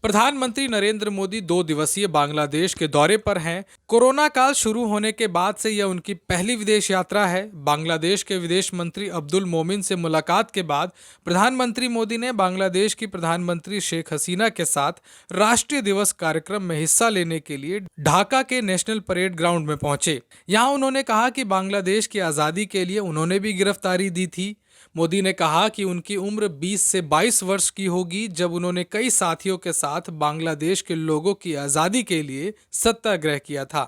प्रधानमंत्री नरेंद्र मोदी 2 दिवसीय बांग्लादेश के दौरे पर हैं। कोरोना काल शुरू होने के बाद से यह उनकी पहली विदेश यात्रा है। बांग्लादेश के विदेश मंत्री अब्दुल मोमिन से मुलाकात के बाद प्रधानमंत्री मोदी ने बांग्लादेश की प्रधानमंत्री शेख हसीना के साथ राष्ट्रीय दिवस कार्यक्रम में हिस्सा लेने के लिए ढाका के नेशनल परेड ग्राउंड में पहुंचे। यहां उन्होंने कहा कि बांग्लादेश की आज़ादी के लिए उन्होंने भी गिरफ्तारी दी थी। मोदी ने कहा कि उनकी उम्र 20 से 22 वर्ष की होगी जब उन्होंने कई साथियों के साथ बांग्लादेश के लोगों की आजादी के लिए सत्याग्रह किया था।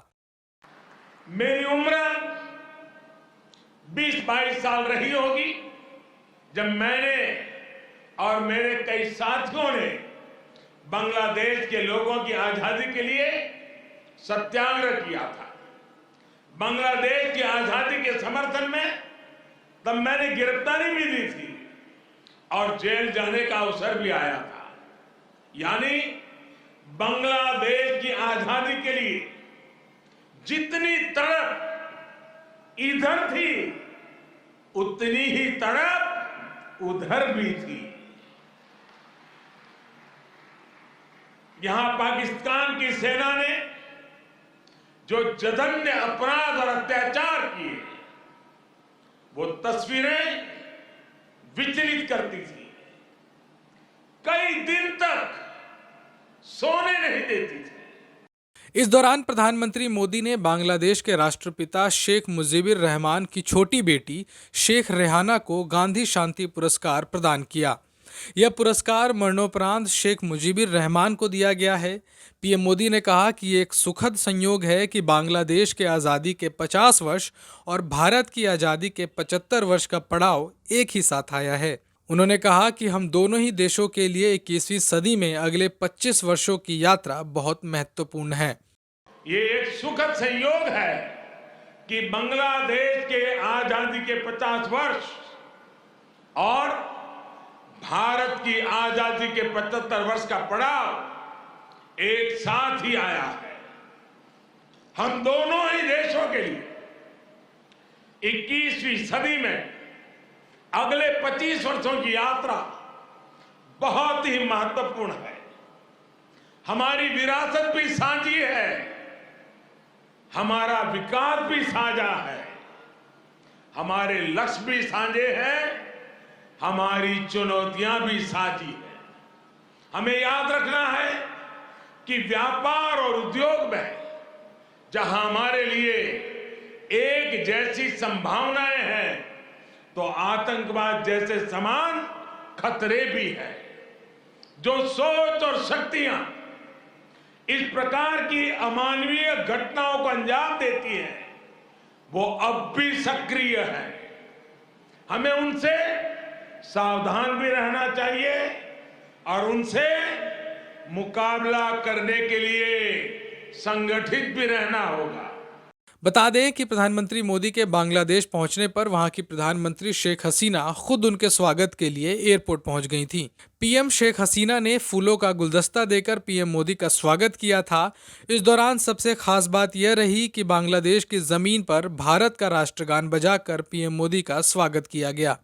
मेरी उम्र 20-22 साल रही होगी जब मैंने और मेरे कई साथियों ने बांग्लादेश के लोगों की आजादी के लिए सत्याग्रह किया था। बांग्लादेश की आजादी के समर्थन में तब मैंने गिरफ्तारी भी दी थी और जेल जाने का अवसर भी आया था। यानी बांग्लादेश की आजादी के लिए जितनी तड़प इधर थी उतनी ही तड़प उधर भी थी। यहां पाकिस्तान की सेना ने जो जघन्य अपराध और अत्याचार किए वो तस्वीरें विचलित करती थी। कई दिन तक सोने नहीं देती थी। इस दौरान प्रधानमंत्री मोदी ने बांग्लादेश के राष्ट्रपिता शेख मुजीबुर रहमान की छोटी बेटी शेख रेहाना को गांधी शांति पुरस्कार प्रदान किया। यह पुरस्कार मरणोपरांत शेख मुजीबुर रहमान को दिया गया है। पीएम मोदी ने कहा कि ये एक सुखद संयोग है कि बांग्लादेश के आज़ादी के 50 वर्ष और भारत की आज़ादी के 75 वर्ष का पड़ाव एक ही साथ आया है। उन्होंने कहा कि हम दोनों ही देशों के लिए 21वीं सदी में अगले 25 वर्षों की यात्रा बहुत महत्वपूर्ण है। ये एक सुखद संयोग है कि बांग्लादेश के आज़ादी के 50 वर्ष और भारत की आजादी के 75 वर्ष का पड़ाव एक साथ ही आया है। हम दोनों ही देशों के लिए 21वीं सदी में अगले 25 वर्षों की यात्रा बहुत ही महत्वपूर्ण है। हमारी विरासत भी साझी है, हमारा विकास भी साझा है, हमारे लक्ष्य भी साझे हैं, हमारी चुनौतियां भी साझी है। हमें याद रखना है कि व्यापार और उद्योग में जहां हमारे लिए एक जैसी संभावनाएं हैं तो आतंकवाद जैसे समान खतरे भी हैं। जो सोच और शक्तियां इस प्रकार की अमानवीय घटनाओं को अंजाम देती हैं वो अब भी सक्रिय है। हमें उनसे सावधान भी रहना चाहिए और उनसे मुकाबला करने के लिए संगठित भी रहना होगा। बता दें कि प्रधानमंत्री मोदी के बांग्लादेश पहुंचने पर वहां की प्रधानमंत्री शेख हसीना खुद उनके स्वागत के लिए एयरपोर्ट पहुंच गई थीं। पीएम शेख हसीना ने फूलों का गुलदस्ता देकर पीएम मोदी का स्वागत किया था। इस दौरान सबसे खास बात यह रही कि बांग्लादेश की जमीन पर भारत का राष्ट्रगान बजाकर पीएम मोदी का स्वागत किया गया।